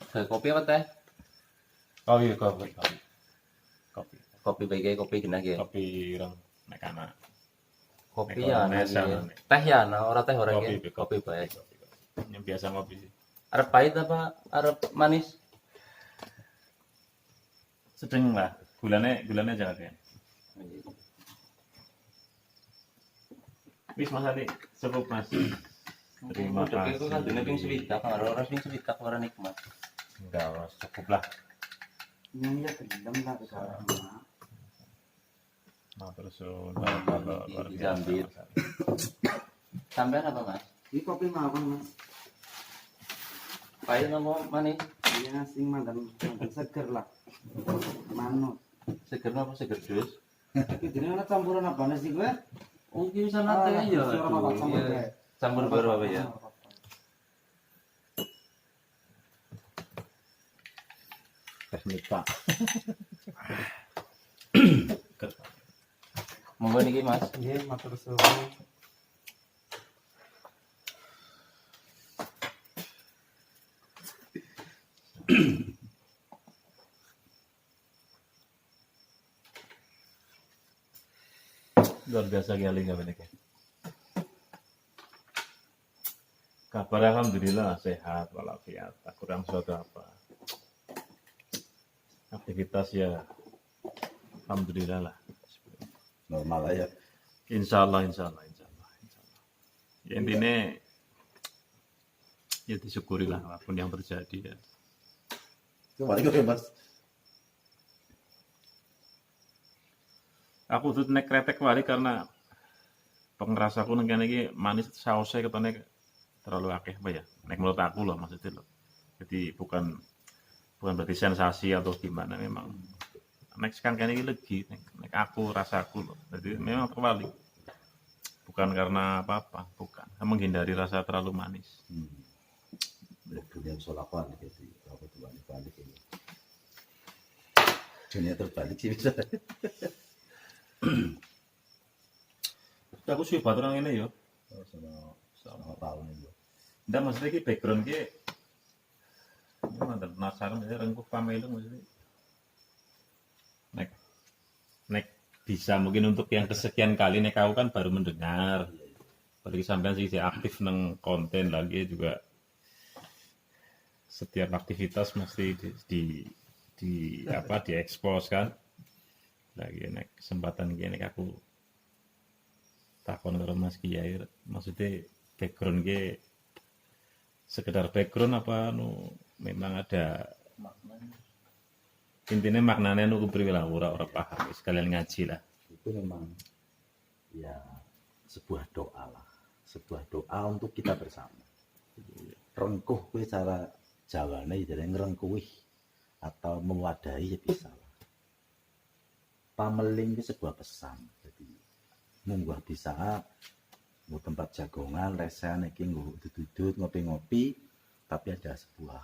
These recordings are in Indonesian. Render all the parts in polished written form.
Kopi apa teh? Kopi. Kopi baik kopi genah ya. Kopi rong nek ana. Kopi Nek ya ana nah, teh ya nah ora teh ora kopi, ya. Kopi baik. Yang biasa ngopi sih. Arep pahit apa arep manis? Sedeng lah. Gulanya jangan ya. Wis Mas Adi, cukup Mas. Terima kasih. Itu kan dene ping swidak, ora ping swidak ora nikmat. Enggak, Mas, cukup lah. Ini ya gendam lah sekarang. Matur suwun kalau luar biasa. Jambit. Sampean apa, Mas? Ini kopi mawon Mas. Pahit apa manis? Iya sing mandan seger lah. Manut. Seger apa seger jus? Ini ana campuran apa sih gue? Oh, iki bisa nate ya. Campur baru apa ya? Teknika. Monggo niki Mas. Nggih, matur suwun. Luar biasa kali nggak bener. Kabar alhamdulillah sehat walafiat, tak kurang suatu apa. Aktivitas ya alhamdulillah lah. Normal aja. Insya Allah. Ya, intinya ya disyukurilah apapun yang terjadi ya. Kembali ke Mas. Aku tuh naik kretek kembali karena pengerasa aku nengke iki manis sausnya ketone terlalu akeh apa ya? Naik menurut aku loh maksudnya loh. Jadi bukan berarti sensasi atau gimana, memang naik sekarang ini lagi naik aku rasaku loh. Jadi memang terbalik. Bukan karena apa-apa, bukan. Menghindari rasa terlalu manis. Dunia solapan gitu. Apa tuh balik ini. Dunia terbalik sih bisa. Aku sih batu orang ini yo. Sama tahun itu. Ndak maksudnya ki background ki mantan penasaran ya rengkuh pamelu maksudnya. Nek bisa mungkin untuk yang kesekian kali nek aku kan baru mendengar. Apalagi sampean sih aktif neng konten lagi juga. Setiap aktivitas mesti di apa diekspos kan. Lagi nek kesempatan gini aku takon karo Mas Kiai maksudnya background ge sekedar background apa memang ada maknanya. Intinya maknanya nu kupriwe lah ora paham sekalian ngaji lah. Itu memang ya sebuah doa lah. Sebuah doa untuk kita bersama. Rengkuh kuwi cara Jawane jadi ngerengkuih atau mewadahi ya bisa lah. Pameling itu sebuah pesan. Jadi munggah bisa mau tempat jagongan, resehan iki nggo dudut ngopi-ngopi, tapi ada sebuah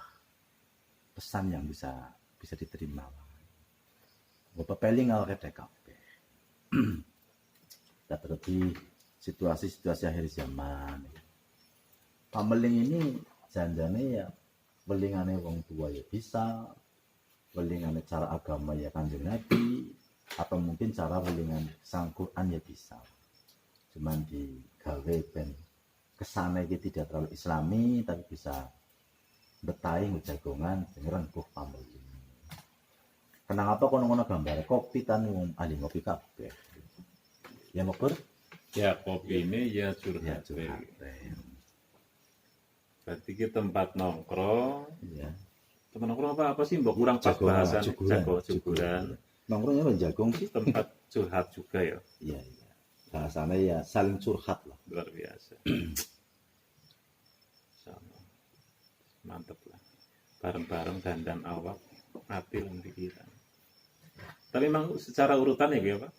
pesan yang bisa diterima. Bapak peling al kabeh. Kita terlebih situasi-situasi akhir zaman. Pameling ini janjane ya welingane wong tua ya bisa, welingane cara agama ya Kanjeng Nabi, atau mungkin cara welingan sang Quran ya bisa. Cuman digawe ben kesane iki tidak terlalu islami tapi bisa betahi jagongan sing rengkuh pameling. Kenapa kono-kono gambar kopi tan wong ahli ngopi kabeh. Ya Mbok. Ya kopi ini ya Ya curhat. curhat. Berarti ke tempat nongkrong. Iya. Tempat nongkrong apa sih Mbok kurang pas Jagongan, bahasan cukuran. cukuran. Nongkrongnya apa jagong sih? Tempat curhat juga ya. Iya. Bahasanya ya saling curhat lah. Luar biasa. Sama. Mantep lah. Bareng-bareng dandan awak, hati dan pikiran. Tapi memang secara urutan ya Pak?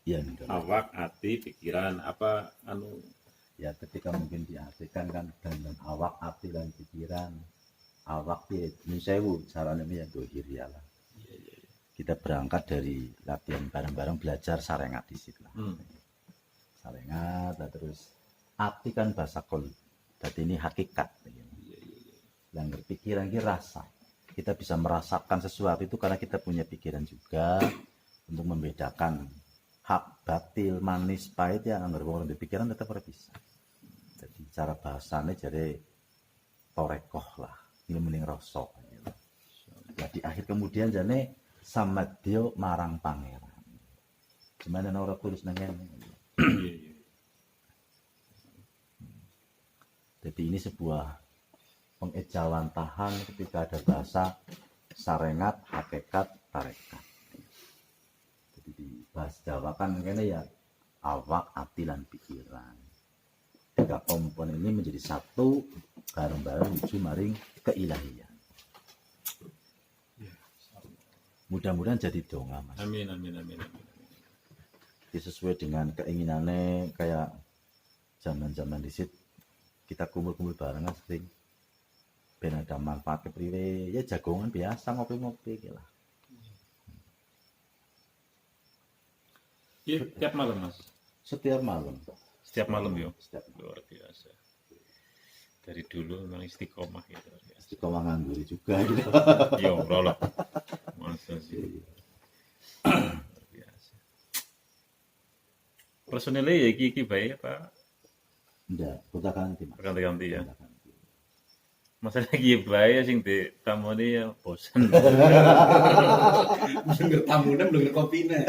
Iya, betul. Awak, hati, pikiran, apa Ya ketika mungkin diartikan kan dan awak, hati dan pikiran. Awak ya sewu caranya ya dohir ya lah. Kita berangkat dari latihan bareng-bareng belajar sarengat di situ lah. Sarengat, terus hati kan bahasa kol. Jadi ini hakikat. Yang berpikiran ini rasa. kita bisa merasakan sesuatu itu karena kita punya pikiran juga untuk membedakan hak batil manis pahit yang anggar wong pikiran tetap ora bisa. Jadi cara bahasanya jadi torekoh lah, ini mending rasa. Nah, di akhir kemudian jane samadya marang pangeran. Gimana ora tulis nang kene. Jadi ini sebuah pengejawantahan ketika ada bahasa sarengat, hakikat, tarekat. Jadi di bahasa Jawa kan kene ya awak, ati lan pikiran. Tiga komponen ini menjadi satu bareng-bareng menuju maring keilahian. Mudah-mudahan jadi donga, Mas. Amin. Sesuai dengan keinginannya kayak zaman-zaman disit kita kumpul-kumpul barengan sering ben ada manfaat kepriwe ya jagongan biasa ngopi-ngopi gitu lah. Iya, tiap malam Mas. Setiap malam Yo. setiap Luar biasa. Dari dulu memang istiqomah gitu. istiqomah nganggur juga gitu. Yo, ora lah. Masa sih. Luar biasa. Personilnya ya iki bae apa? Ndak, kota ganti Mas. Ganti-ganti ya. Kota ganti. Masalah iki bae sing di tamone ya bosan. Denger tamune denger kopine.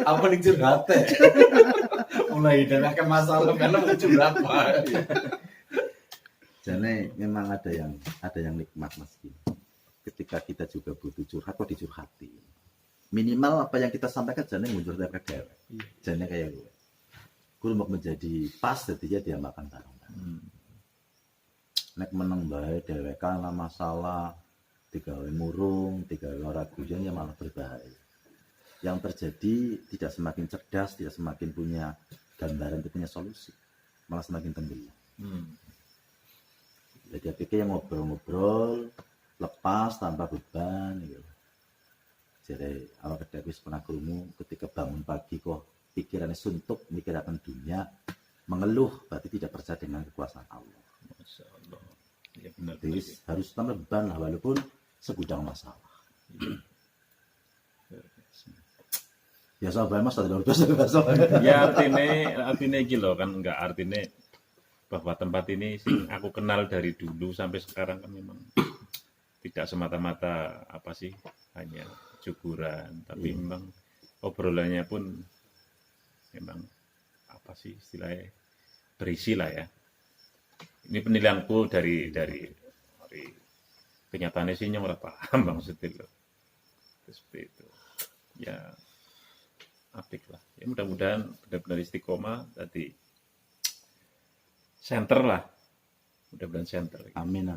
Apa ning curhate? Mulai dari akeh masalah karena mau curhat Pak. Jadi memang ada yang nikmat Mas. Ketika kita juga butuh curhat kok dicurhati. Minimal apa yang kita sampaikan jane mundur dari dewek. Jane kayak gue. Gue mau menjadi pas jadinya dia makan bareng. Nek meneng bae dhewekan lah masalah digawe murung, digawe ora guyon ya malah berbahaya. Yang terjadi tidak semakin cerdas, tidak semakin punya gambaran, punya solusi, malah semakin tenggelam. Jadi pikir yang ngobrol-ngobrol lepas tanpa beban gitu. Jadi awak kedai pernah krungu ketika bangun pagi kok pikirannya suntuk mikir akan dunia, mengeluh berarti tidak percaya dengan kekuasaan Allah. Masya Allah. Ya benar. Jadi harus tambah beban lah walaupun segudang masalah. Biasa bae Mas ada biasa. Ya artinya iki lho kan enggak artinya bahwa tempat ini sing aku kenal dari dulu sampai sekarang kan memang tidak semata-mata apa sih hanya syukuran, tapi memang obrolannya pun memang apa sih istilahnya berisi lah ya. Ini penilaianku dari kenyataannya sih yang ora paham maksudnya loh. Seperti itu. Ya apik lah. Ya mudah-mudahan benar-benar istiqomah tadi center lah. Mudah-mudahan center. Amin.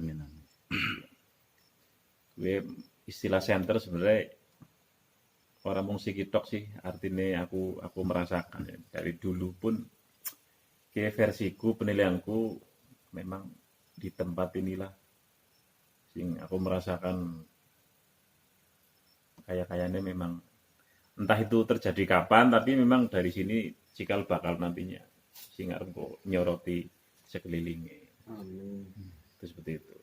Gue istilah center sebenarnya orang mung sikitok sih artinya aku merasakan ya. Dari dulu pun kayak versiku penilaianku memang di tempat inilah sing aku merasakan kayaknya memang entah itu terjadi kapan tapi memang dari sini cikal bakal nantinya sing arep nyoroti sekelilingnya. Itu seperti itu.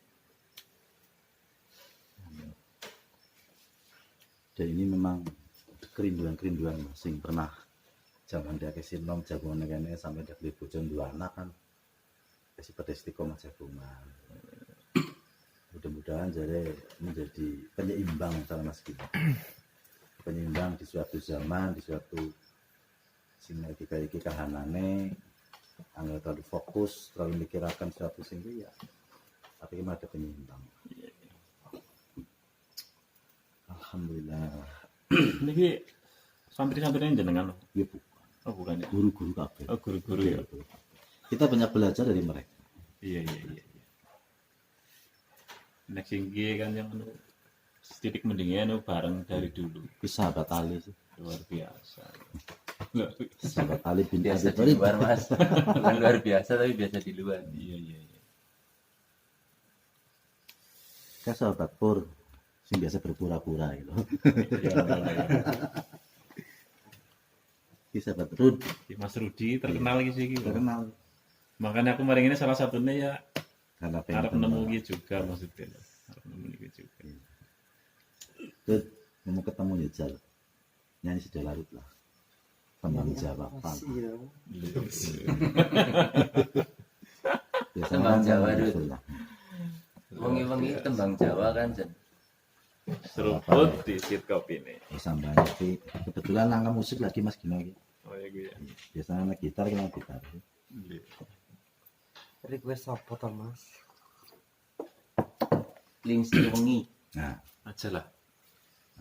Dan ini memang kerinduan Mas sing pernah zaman dia kesinom jagoan kene sampai dia beli bojo dua anak kan. Seperti istiqomah jagungan. Mudah-mudahan jadi menjadi penyeimbang antara Mas Gita. Penyeimbang di suatu zaman, di suatu sinergika iki kahanane anggar terlalu fokus, terlalu mikirakan suatu sing ya. Tapi ada penyeimbang. Alhamdulillah. Niki santri-santrinya jenengan. Ya, Oh bukan ya. guru-guru kabeh. Oh guru-guru ya. Kita banyak belajar dari mereka. Iya. Nek singgi kan yang sedikit mendingnya bareng dari dulu. Sahabat Ali sih. Luar biasa. Sahabat Ali bin Biasa Abi di Thalib. luar Mas. Bukan luar biasa tapi biasa di luar. Iya. Kan sahabat Pur sing biasa berpura-pura gitu. Iya. Ki sahabat Rud Mas Rudi terkenal gitu sih. terkenal Makanya aku maring ini salah satunya ya karena harap pengen nemu gitu juga maksudnya. Harap nemu gitu Tut, mau ketemu ya Jal. Nyanyi sudah larut lah. Tembang Jawa Pang. Makasih ya. Biasanya Tembang kan Jawa, yang Dut. usul lah. Wengi-wengi tembang Jawa kan Jen. Seruput di sit kopi nih. Sampai nanti kebetulan langkah musik lagi Mas Gino gitu. Oh ya gue ya. Biasanya anak gitar kita gitar. Request apa to, Mas? Lingsi wengi. Nah, Aja lah.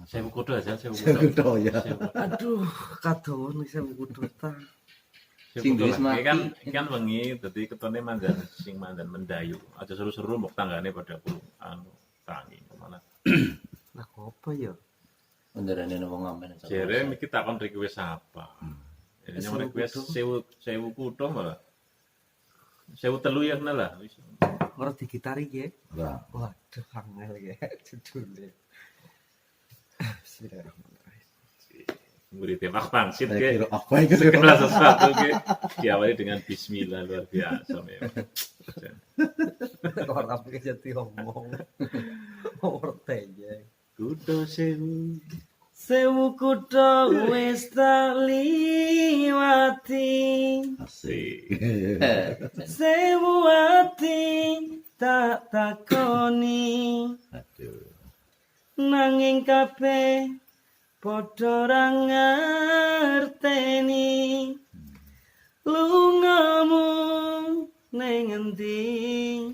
Saya kudu aja, saya saya kudu. udah ya. Aduh, kadoan iki saya kudu ta. Sing duwis mati. Kan wengi dadi ketone mandan sing mandan mendayu. Aja seru-seru mbok tanggane pada kulo anu tangi kemana. Lah apa ya? Benerane wong ngamen. Jere iki takon request apa. Ini Sewu request kudu. sewu kudu malah. Sewu telu ya kena lah. Wis. Ora digitari ya. Ora. Waduh, angel ya judulnya. Bismillahirrahmanirrahim. Murid tembak pangsit Saya ke. kira apa itu? Segala sesuatu ke diawali dengan bismillah luar biasa memang. Ora apa jadi ngomong. Ora tanya. Kudu sewu. Sewu kutha wis tak liwati. Asik. Sewu ati tak takoni. Aduh. Nanging kabeh padha ra ngerteni. Lungamu ning endi?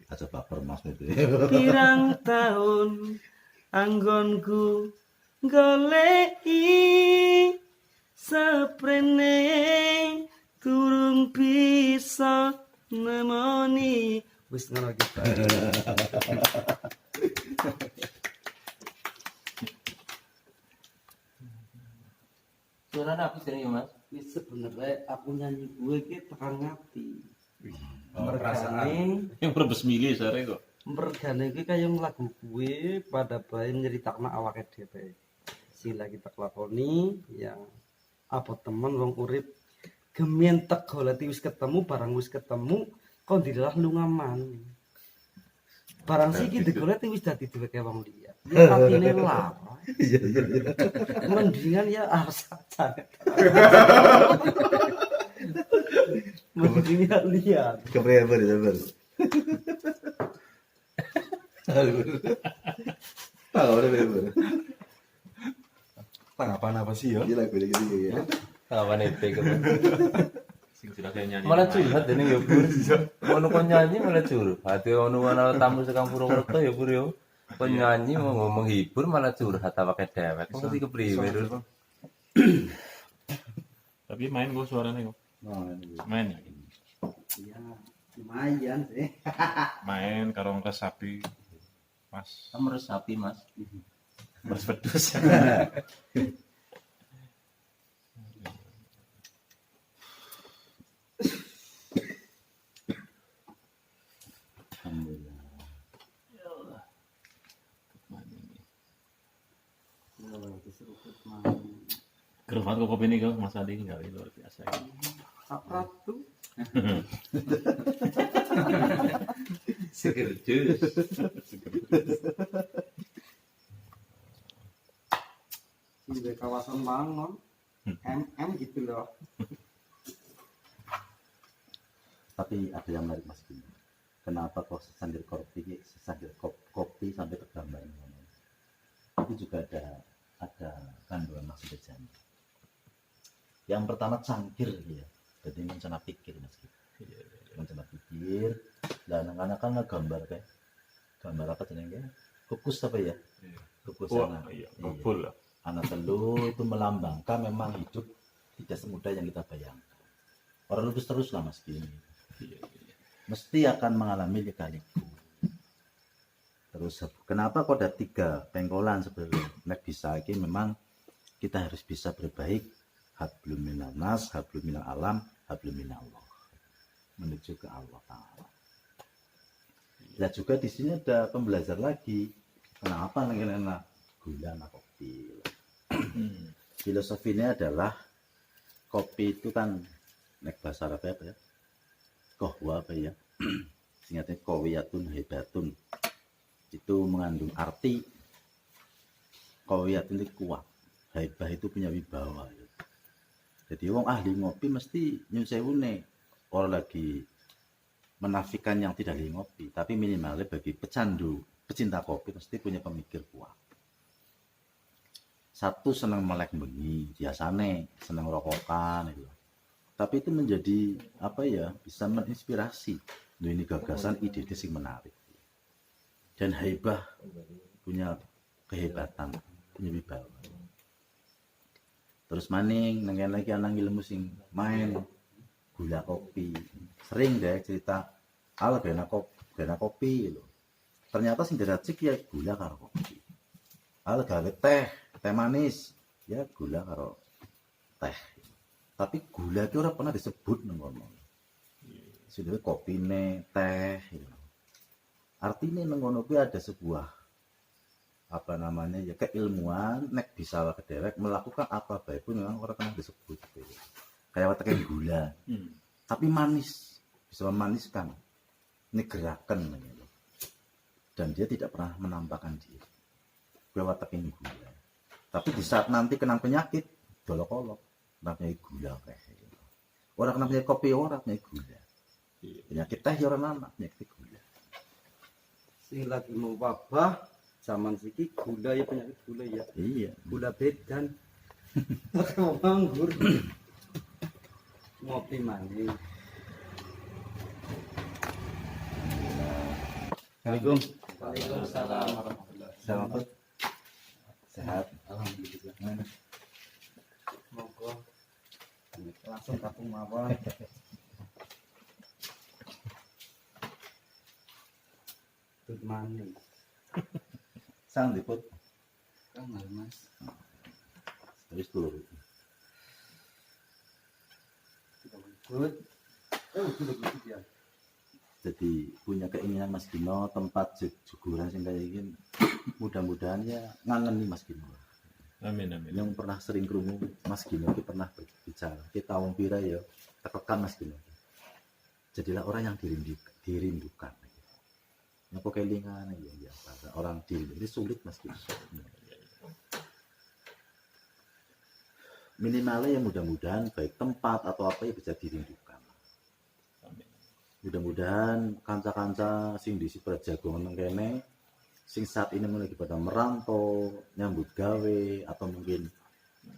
Aja baper Mas itu. Pirang taun anggonku goleki seprene turung bisa nemoni. Wis ngono kita. Suarane apa sih Mas? Wis sebenarnya aku nyanyi gue ki tekan ngati. perasaan. Yang berbes milih sare kok. Mergane iki kaya lagu gue pada bae nyeritakna awake dhewe. Sing lagi tak lakoni yang apa temen wong urip gemien tek goleti wis ketemu barang wis ketemu kok dilah lungaman. Barang sih iki digoleti wis dadi duweke wong liya. Ya atine lara. Iya iya iya. Mendingan ya saja. Mendingan lihat. Kepriye ber ber. Tahu udah ber. Tanggapan apa sih ya? Ini lagu gitu ya. Kawan EP Sing sudah saya nyanyi. malah curhat ini ya Bur. Ngono kon nyanyi malah curhat. Ono ana tamu sekang Purwokerto ya Bur yo. Kon nyanyi mau ngomong hibur malah curhat awake dewek. Kok mesti kepriwe Dur? Tapi main gue suaranya kok. Nah, ini. Main ya. Ya, lumayan sih. Main karo ngres sapi. Mas, Kamu resapi Mas. mas pedus. Alhamdulillah. Keren banget kok kopi ini kok Mas Adi enggak luar biasa. Ratu. Seger jus. Di kawasan Bangun. MM gitu loh. Tapi ada yang menarik Mas Gino. Kenapa kok sesangir kopi sampai tergambar ini? Itu juga ada kandungan maksud jani. Yang pertama cangkir ya, jadi mencana pikir Mas Gino. Mencana pikir, dan anak-anak kan gambar kayak gambar apa jenenge? Kukus apa ya? Kukus anak. Iya, kumpul lah. Anak telu itu melambangkan memang hidup tidak semudah yang kita bayangkan. Orang lulus terus lah Mas Gino. Mesti akan mengalami lika-liku. Terus kenapa kok ada 3 pengkolan sebelum nek bisa ini memang kita harus bisa berbaik hablum minanas, hablum minal alam, hablum minallah menuju ke Allah Taala. Nah juga di sini ada pembelajar lagi. Kenapa enak gula sama kopi? Filosofinya adalah kopi itu kan nek bahasa Arab apa ya? Kohwa apa ya? Singkatnya kowiyatun hebatun. Itu mengandung arti Qawiyat ini kuat. Haibah itu punya wibawa. Jadi wong ahli ngopi mesti nyun sewune orang lagi menafikan yang tidak ahli ngopi, tapi minimalnya bagi pecinta kopi mesti punya pemikir kuat. Satu senang melek bengi, biasane senang rokokan gitu. Tapi itu menjadi apa ya, bisa menginspirasi. Ini gagasan ide sing menarik. Dan haibah punya kehebatan, punya wibawa. Terus maning nengen lagi anak ilmu sing main gula kopi. Sering deh cerita ala gana kopi lho. Ternyata sing diracik ya gula karo kopi. Ala gawe teh manis ya gula karo teh. Tapi gula itu ora pernah disebut nang ngono. Sudah kopine teh gitu. Artinya nang ngono kuwi ada sebuah apa namanya ya keilmuan nek bisa wae dewek melakukan apa bae pun memang ora pernah disebut gitu. Kayak watekan gula. Tapi manis, bisa memaniskan. Ini gerakan gitu. Dan dia tidak pernah menampakkan diri. Gue watekan gula. Tapi di saat nanti kena penyakit dolok-olok, namanya gula kayak gitu. Orang kena penyakit kopi orang punya gula. Penyakit teh orang anak penyakit gula. Sing lagi mau wabah zaman siki gula ya penyakit gula ya. Iya. Gula bedan. Mau nganggur. Ngopi maning. Assalamualaikum. Waalaikumsalam warahmatullahi Selamat. Sehat. Alhamdulillah. Monggo. Langsung kapung mawon. Good morning. Sang diput. Kang Mas. Habis turun. Good. Good ya. Jadi punya keinginan Mas Gino tempat juguran sing kayak gini. Mudah-mudahan ya ngangeni Mas Gino. Amin amin. Yang pernah sering krungu Mas Gino itu pernah berbicara. Kita wong pira ya tekan Mas Gino. Jadilah orang yang dirindukan. Yang kelingan ya biasa. Orang dirindu ini sulit Mas Gino. Minimalnya ya mudah-mudahan baik tempat atau apa ya bisa dirindukan. Mudah-mudahan kanca-kanca sing di Prajagongan nang kene sing saat ini lagi pada merantau, nyambut gawe atau mungkin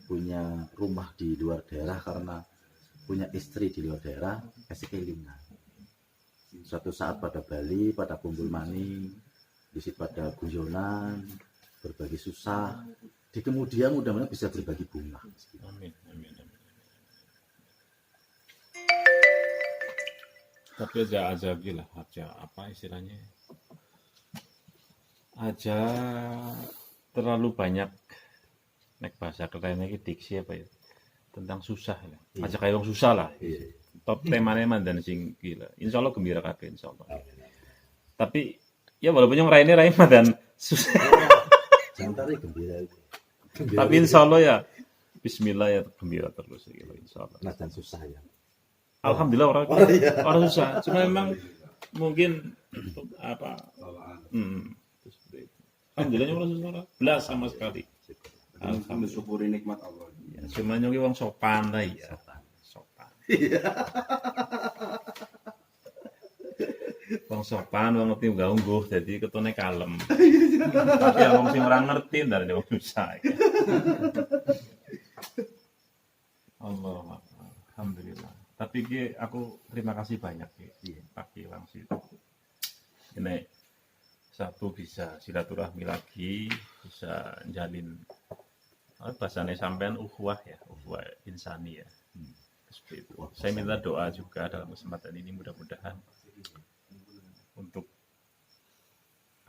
punya rumah di luar daerah karena punya istri di luar daerah, kasih kelingan. Suatu saat pada Bali, pada kumpul maning, di situ pada guyonan, berbagi susah. Di kemudian mudah-mudahan bisa berbagi bunga. Amin amin amin. Tapi aja gila, aja apa istilahnya? Aja terlalu banyak nek bahasa kerennya iki diksi apa ya? Tentang susah ya. Aja kayak wong susah lah. Top temanya mandan sing gila. Insyaallah gembira kabeh insyaallah. Tapi ya walaupun yang raine mandan susah. Jangan tarik gembira itu. Tapi insyaallah ya bismillah ya gembira terus gitu insyaallah. Nah dan susah ya. Alhamdulillah orang susah. Cuma memang mungkin apa? Terus seperti itu. Alhamdulillahnya orang susah belas sama sekali. Alhamdulillah syukuri nikmat Allah. Ya, cuma nyoki wong sopan lah ya. Sopan. Wong sopan, wong ngerti nggak ungguh, jadi ketone kalem. Tapi wong sing ora ngerti ndare wong susah. Allah, alhamdulillah. Tapi aku terima kasih banyak ya, Pak Kiwang sih. Ini satu bisa silaturahmi lagi, bisa jalin bahasanya sampean ukhuwah ya, ukhuwah insani ya. Seperti itu. Saya minta doa juga dalam kesempatan ini mudah-mudahan untuk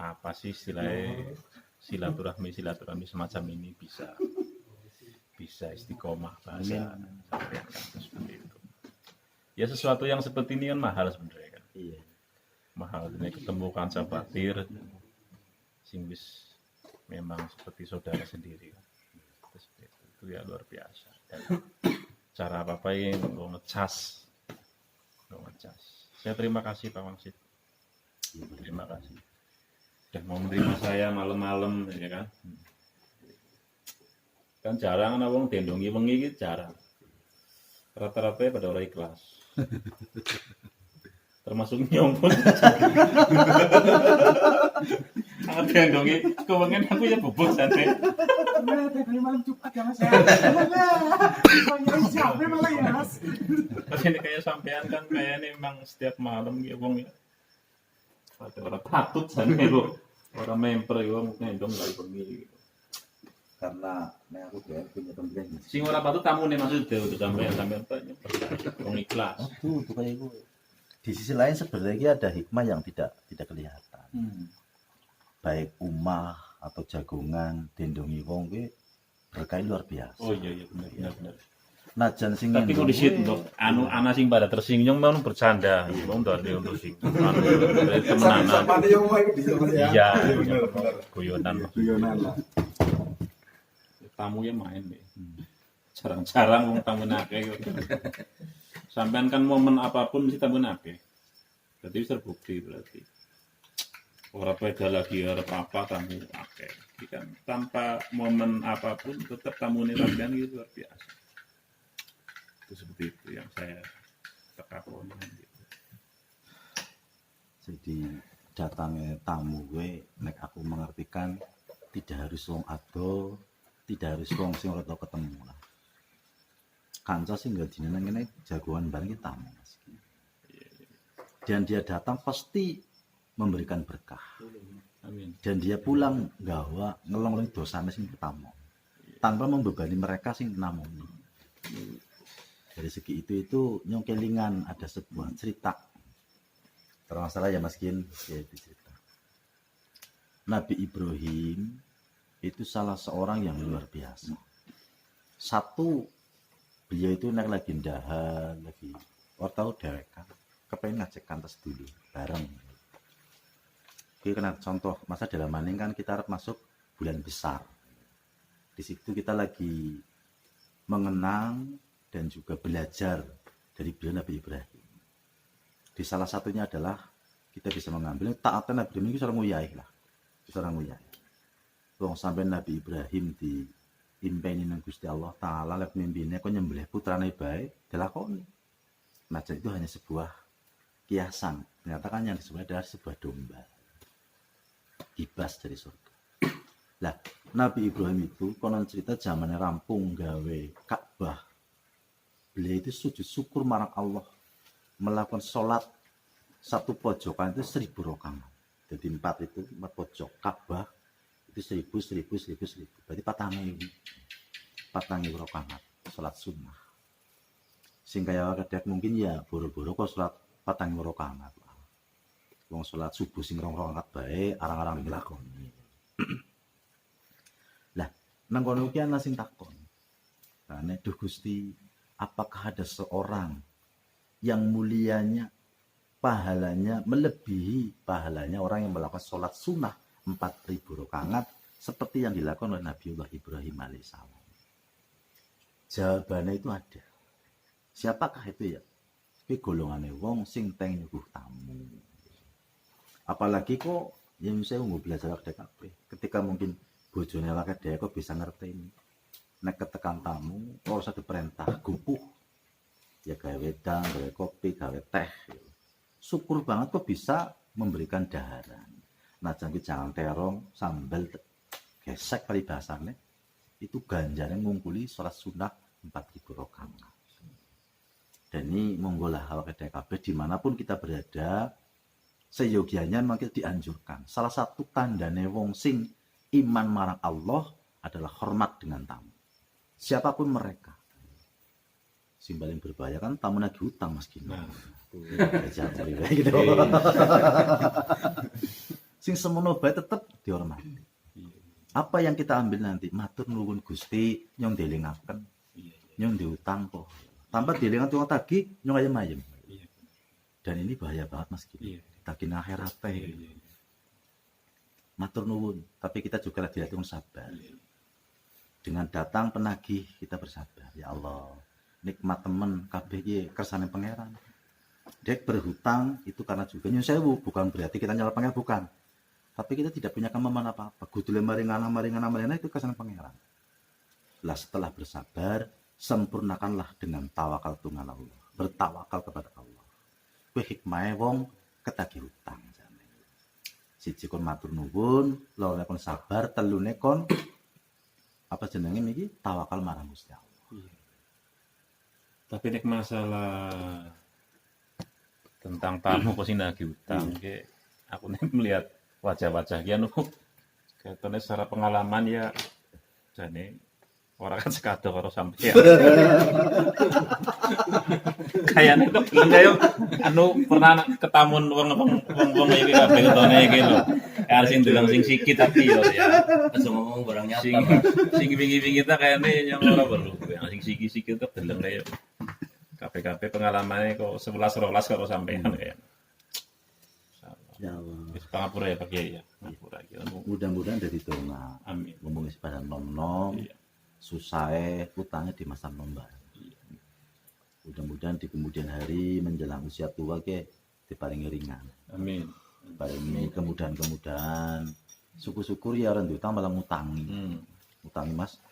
apa sih istilahnya silaturahmi semacam ini bisa istiqomah bahasa sampean kan seperti itu. Ya sesuatu yang seperti ini kan mahal sebenarnya kan. Iya. Mahal ini ketemu kanca batir sing wis memang seperti saudara sendiri kan. Itu ya luar biasa. Dan cara apa yang ngecas. Saya terima kasih Pak Wangsit. Terima kasih. Sudah mau menerima saya malam-malam ya kan. Kan jarang ana wong dendongi wengi iki jarang. Rata-rata pada ora ikhlas. Termasuk nyong pun. Aku dendongi kewengen aku ya bubuk santai. Dari malam Jumat ya Mas ya. Siapa malah ya Mas. Tapi ini kayak sampean kan kayaknya memang setiap malam ya wong ya. Ada orang patut santai kok. Orang memper ya mungkin dong dari bengi. Karena nek aku dhewe punya temen Sing ora patut tamune maksudnya udah sampean banyak wong ikhlas. itu kayak gue. Di sisi lain sebenarnya ada hikmah yang tidak kelihatan. Baik umah atau jagongan dendongi wong kuwi berkah luar biasa. Oh iya benar. Najan sing Tapi kok disit untuk ana sing pada tersinggung mau bercanda. Wong ndone untuk sing temenan. Sampai yang mau ikut bisa Mas ya. Iya, Benar. guyonan. Guyonan lah. Tamu ya main deh. Jarang-jarang wong tamu akeh. Sampean kan momen apapun mesti tamu akeh. Berarti wis terbukti berarti. Ora beda lagi arep apa tamu akeh. Kan tanpa momen apapun tetap tamune sampean itu luar biasa. Itu seperti itu yang saya tekakoni gitu. Jadi datangnya tamu gue nek aku mengartikan tidak harus wong ado, tidak harus wong sing ora tau ketemu lah. Kanca sing enggak dineneng ngene jagoan bareng ki tamu Mas. Dan dia datang pasti memberikan berkah. Amin. Dan dia pulang gawa ngelong-ngelong dosane sing pertama. Tanpa membebani mereka sing namuni. Dari segi itu nyong kelingan ada sebuah cerita. Termasalah ya Mas Kin, yaitu cerita. Nabi Ibrahim itu salah seorang yang luar biasa. Satu, beliau itu lagi ndahar, lagi tahu dewek kan, kepengen ngajak kantas dulu bareng. Oke, kena contoh masa dalam maning kan kita harus masuk bulan besar. Di situ kita lagi mengenang dan juga belajar dari beliau Nabi Ibrahim. Di salah satunya adalah kita bisa mengambil taatan Nabi Ibrahim itu seorang nguyai lah, seorang nguyai. Wong sampai Nabi Ibrahim di impeni nang Gusti Allah Taala lek mimpine kok nyembelih putrane bae dilakoni. Nah, itu hanya sebuah kiasan. Ternyata kan yang disebut adalah sebuah domba. Ibas dari surga. Lah, Nabi Ibrahim itu konon cerita zamannya rampung gawe Ka'bah. Beliau itu sujud syukur marang Allah. Melakukan sholat satu pojokan itu 1000 rakaat. Jadi 4 itu 4 pojok Ka'bah itu 1000. Berarti 4.000 rakaat sholat sunnah. Sing kaya kadek mungkin ya boro-boro kok sholat 4.000 rakaat. Wong sholat subuh sing 2 rakaat bae arang-arang dilakoni. Lah, nang kono ki ana sing takon. Nah, nek duh Gusti, apakah ada seorang yang mulianya pahalanya melebihi pahalanya orang yang melakukan sholat sunnah 4.000 rakaat seperti yang dilakukan oleh Nabiullah Ibrahim alaihissalam? Jawabannya itu ada. Siapakah itu ya? Itu golongannya wong sing teng nyuguh tamu. Apalagi kok yang saya mau belajar DKP. Ketika mungkin bojone awake dhewe kok bisa ngerti ini. Nek ketekan tamu, ora usah diperintah gupuh. Ya gawe wedang, gawe kopi, gawe teh. Syukur banget kok bisa memberikan daharan. Nah, jangan terong, sambal, gesek paribasannya. Itu ganjaran ngungkuli sholat sunnah 4.000 rakaat. Dan ini monggolah awake DKP dimanapun kita berada, seyogianya makin dianjurkan. Salah satu tandane wong sing iman marang Allah adalah hormat dengan tamu. Siapapun mereka. Sing paling berbahaya kan tamu nagih hutang Mas Gino. Nah, gitu. Sing semono bae tetep dihormati. Apa yang kita ambil nanti? Matur nuwun Gusti, nyong delingaken. Nyong diutang kok. Tanpa dielingan tukang tagih, nyong ayem-ayem. Dan ini bahaya banget Mas Gino. Tagih nang akhirat teh. Matur nuwun, tapi kita juga lagi dilatih sabar. Dengan datang penagih kita bersabar. Ya Allah, nikmat temen kabeh iki kersane pangeran. Dek berhutang itu karena juga nyun sewu, bukan berarti kita nyala pangeran, bukan. Tapi kita tidak punya kemampuan apa-apa. Gudule maringana itu kersane pangeran. Lah setelah bersabar, sempurnakanlah dengan tawakal tunggal Allah. Bertawakal kepada Allah. Kuwi hikmahe wong ketagih utang jane. Siji kon matur nuwun, loro kon sabar, telune kon apa jenenge niki tawakal marang Gusti Allah. Tapi nek masalah tentang tamu kok sing nagih utang, kayak aku nih melihat wajah-wajah dia katanya secara pengalaman ya jane orang kan sekado karo sampeyan. Kayaknya kok belum kayak pernah ketamun wong iki kabeh ketone iki lho. Kan sing deleng sing sikit tapi yo ya. Langsung ngomong barang nyata. Sing pinggir-pinggir kita kayaknya yang ora perlu. Yang sing sikit-sikit kok deleng kayak KPKP pengalamannya kok 11-12 karo sampeyan kayak. Ya Allah. Wis pangapura ya Pak Kiai ya. Pangapura iki. Mudah-mudahan dari donga. Amin. Ngomong sepadan nom-nom. Iya. Susah utangnya di masa nomba. Mudah-mudahan di kemudian hari menjelang usia tua ke diparingi ringan. Amin. Paringi kemudahan-kemudahan. Syukur-syukur ya orang diutang malah ngutangi. Ngutangi Mas.